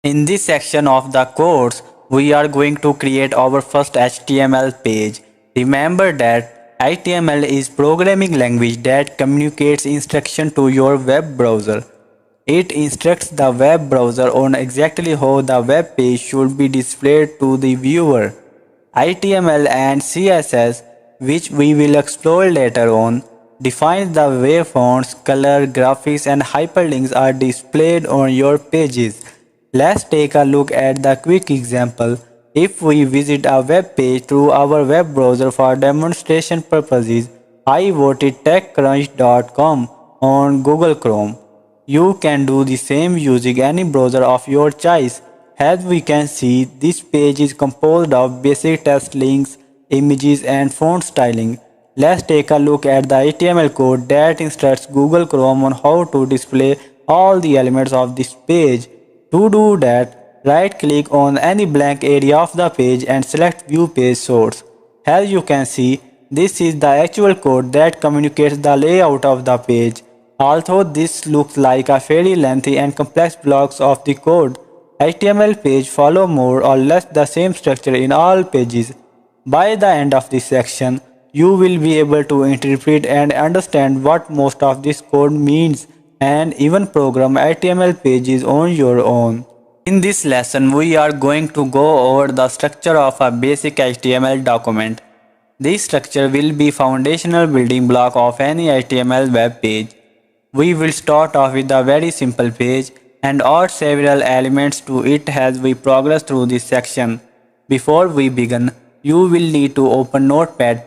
In this section of the course, we are going to create our first HTML page. Remember that HTML is programming language that communicates instruction to your web browser. It instructs the web browser on exactly how the web page should be displayed to the viewer. HTML and CSS, which we will explore later on, defines the way fonts, color, graphics and hyperlinks are displayed on your pages. Let's take a look at the quick example. If we visit a web page through our web browser for demonstration purposes, I voted techcrunch.com on Google Chrome. You can do the same using any browser of your choice. As we can see, this page is composed of basic text links, images and font styling. Let's take a look at the HTML code that instructs Google Chrome on how to display all the elements of this page. To do that, right-click on any blank area of the page and select View Page Source. As you can see, this is the actual code that communicates the layout of the page. Although this looks like a very lengthy and complex blocks of the code, HTML page follow more or less the same structure in all pages. By the end of this section, you will be able to interpret and understand what most of this code means and even program HTML pages on your own. In this lesson, we are going to go over the structure of a basic HTML document. This structure will be foundational building block of any HTML web page. We will start off with a very simple page and add several elements to it as we progress through this section. Before we begin, you will need to open Notepad++.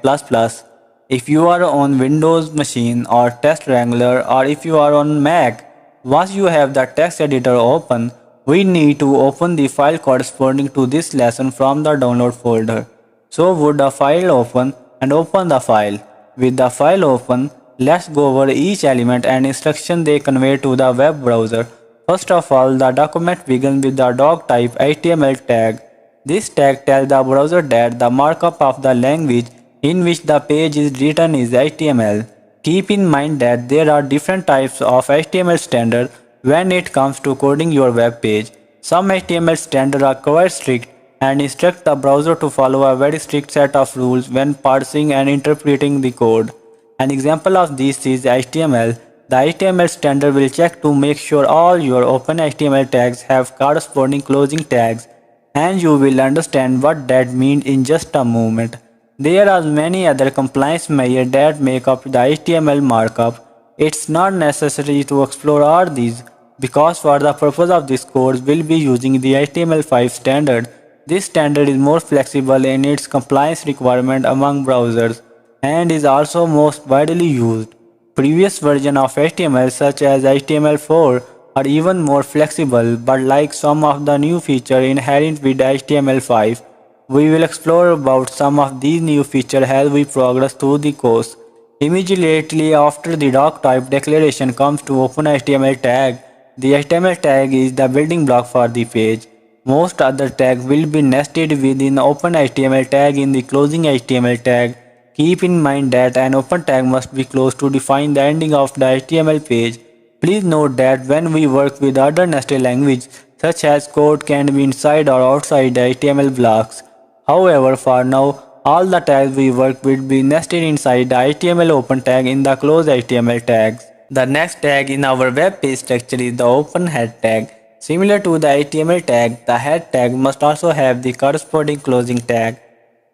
If you are on Windows machine or Text Wrangler, or if you are on Mac, once you have the text editor open, we need to open the file corresponding to this lesson from the download folder. So would the file open and open the file. With the file open, let's go over each element and instruction they convey to the web browser. First of all, the document begins with the doc type HTML tag. This tag tells the browser that the markup of the language in which the page is written is HTML. Keep in mind that there are different types of HTML standards when it comes to coding your web page. Some HTML standards are quite strict and instruct the browser to follow a very strict set of rules when parsing and interpreting the code. An example of this is HTML. The HTML standard will check to make sure all your open HTML tags have corresponding closing tags, and you will understand what that means in just a moment. There are many other compliance measures that make up the HTML markup. It's not necessary to explore all these, because for the purpose of this course we'll be using the HTML5 standard. This standard is more flexible in its compliance requirement among browsers and is also most widely used. Previous versions of HTML such as HTML4 are even more flexible, but like some of the new features inherent with HTML5, we will explore about some of these new features as we progress through the course. Immediately after the doc type declaration comes to open HTML tag. The HTML tag is the building block for the page. Most other tags will be nested within open HTML tag in the closing HTML tag. Keep in mind that an open tag must be closed to define the ending of the HTML page. Please note that when we work with other nested languages, such as code can be inside or outside the HTML blocks. However, for now, all the tags we work with will be nested inside the HTML open tag in the closed HTML tags. The next tag in our web page structure is the open head tag. Similar to the HTML tag, the head tag must also have the corresponding closing tag.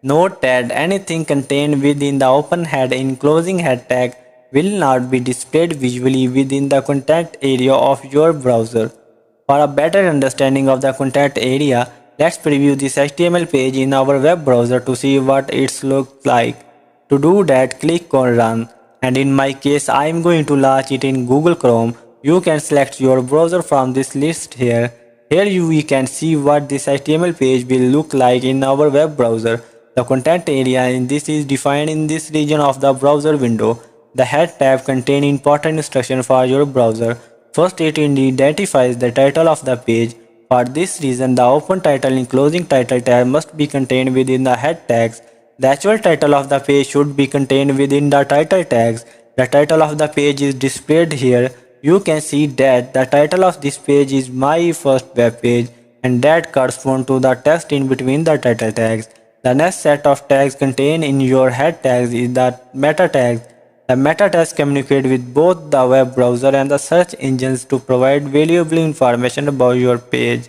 Note that anything contained within the open head in closing head tag will not be displayed visually within the content area of your browser. For a better understanding of the content area, let's preview this HTML page in our web browser to see what it looks like. To do that, click on Run, and in my case I am going to launch it in Google Chrome. You can select your browser from this list here. Here we can see what this HTML page will look like in our web browser. The content area in this is defined in this region of the browser window. The head tab contains important instructions for your browser. First, it identifies the title of the page. For this reason, the open title and closing title tab must be contained within the head tags. The actual title of the page should be contained within the title tags. The title of the page is displayed here. You can see that the title of this page is My First Web Page. and that correspond to the text in between the title tags. The next set of tags contained in your head tags is the meta tags. The meta tags communicate with both the web browser and the search engines to provide valuable information about your page.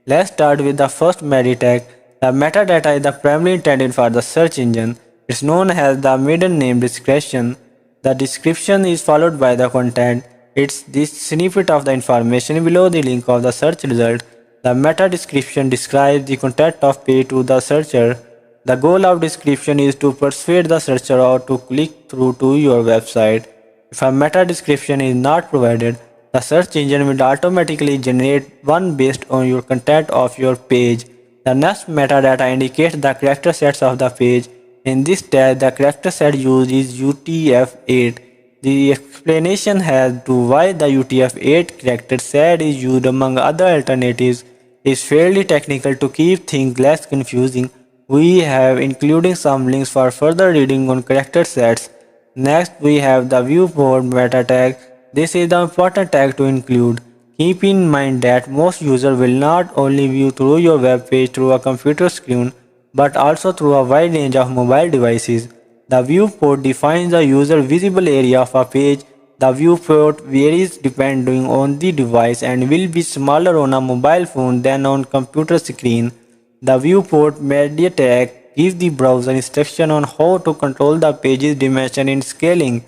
Let's start with the first meta tag. The metadata is the primarily intended for the search engine. It's known as the middle name description. The description is followed by the content. It's this snippet of the information below the link of the search result. The meta description describes the content of page to the searcher. The goal of description is to persuade the searcher or to click through to your website. If a meta description is not provided, the search engine will automatically generate one based on your content of your page. The next metadata indicates the character sets of the page. In this tag, the character set used is UTF-8. The explanation as to why the UTF-8 character set is used among other alternatives is fairly technical. To keep things less confusing, we have including some links for further reading on character sets. Next, we have the Viewport Meta Tag. This is the important tag to include. Keep in mind that most users will not only view through your web page through a computer screen, but also through a wide range of mobile devices. The viewport defines the user visible area of a page. The viewport varies depending on the device and will be smaller on a mobile phone than on computer screen. The viewport media tag gives the browser instruction on how to control the page's dimension and scaling.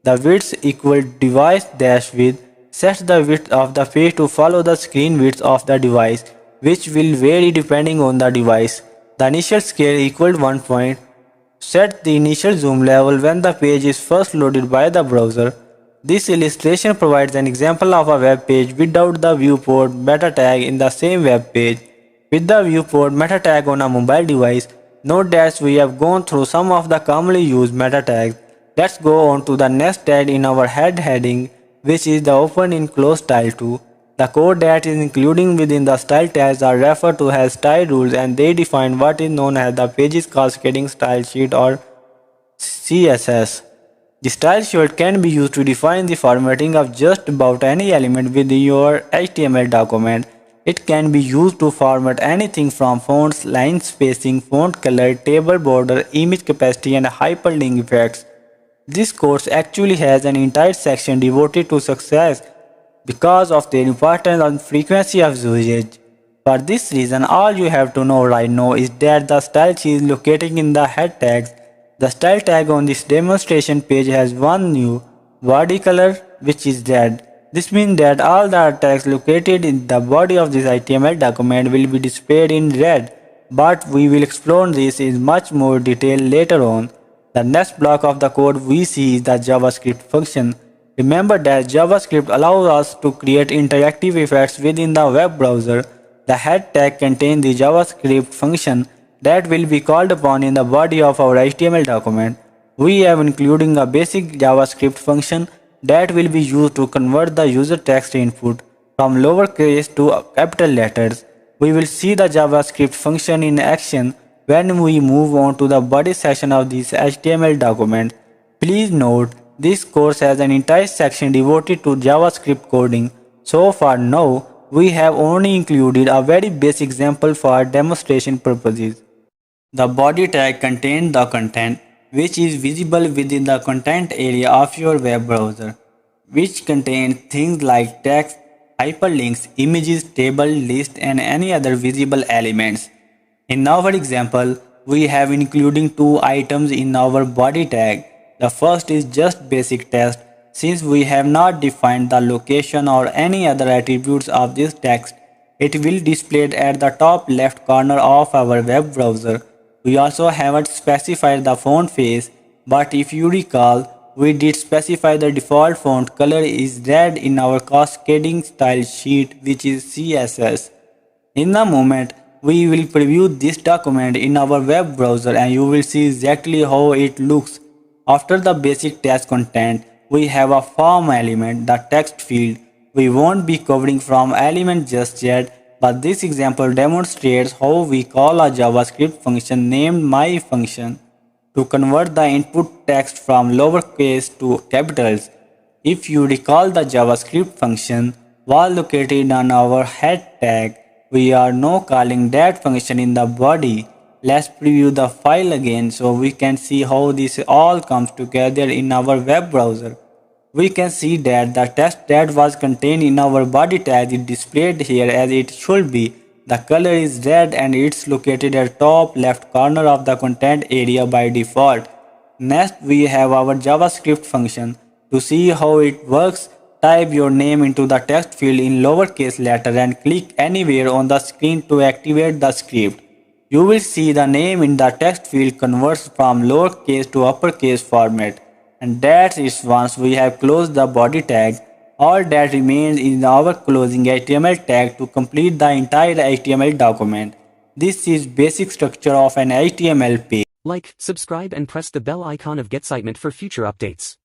The width equal device dash width sets the width of the page to follow the screen width of the device, which will vary depending on the device. The initial scale equal 1 point. Set the initial zoom level when the page is first loaded by the browser. This illustration provides an example of a web page without the viewport meta tag in the same web page. With the viewport meta tag on a mobile device, note that we have gone through some of the commonly used meta tags. Let's go on to the next tag in our head heading, which is the open in close style 2. The code that is included within the style tags are referred to as style rules, and they define what is known as the page's cascading style sheet or CSS. The style sheet can be used to define the formatting of just about any element within your HTML document. It can be used to format anything from fonts, line spacing, font color, table border, image capacity, and hyperlink effects. This course actually has an entire section devoted to success because of their importance and frequency of usage. For this reason, all you have to know right now is that the style sheet is located in the head tags. The style tag on this demonstration page has one new body color, which is red. This means that all the tags located in the body of this HTML document will be displayed in red, but we will explore this in much more detail later on. The next block of the code we see is the JavaScript function. Remember that JavaScript allows us to create interactive effects within the web browser. The head tag contains the JavaScript function that will be called upon in the body of our HTML document. We have including a basic JavaScript function that will be used to convert the user text input from lowercase to capital letters. We will see the JavaScript function in action when we move on to the body section of this HTML document. Please note, this course has an entire section devoted to JavaScript coding. So far now, we have only included a very basic example for demonstration purposes. The body tag contains the content which is visible within the content area of your web browser, which contains things like text, hyperlinks, images, table, list, and any other visible elements. In our example, we have including two items in our body tag. The first is just basic text. Since we have not defined the location or any other attributes of this text, it will be displayed at the top left corner of our web browser. We also haven't specified the font face, but if you recall, we did specify the default font color is red in our cascading style sheet, which is CSS. In a moment, we will preview this document in our web browser and you will see exactly how it looks. After the basic text content, we have a form element, the text field. We won't be covering from element just yet, but this example demonstrates how we call a JavaScript function named myFunction to convert the input text from lowercase to capitals. If you recall, the JavaScript function was located on our head tag. we are now calling that function in the body. Let's preview the file again so we can see how this all comes together in our web browser. We can see that the text that was contained in our body tag is displayed here as it should be. The color is red and it's located at top left corner of the content area by default. Next we have our JavaScript function. To see how it works, type your name into the text field in lowercase letter and click anywhere on the screen to activate the script. You will see the name in the text field converts from lowercase to uppercase format. And that's it. Once we have closed the body tag, all that remains is our closing HTML tag to complete the entire HTML document. This is basic structure of an HTML page. Like, subscribe and press the bell icon of GetCitement for future updates.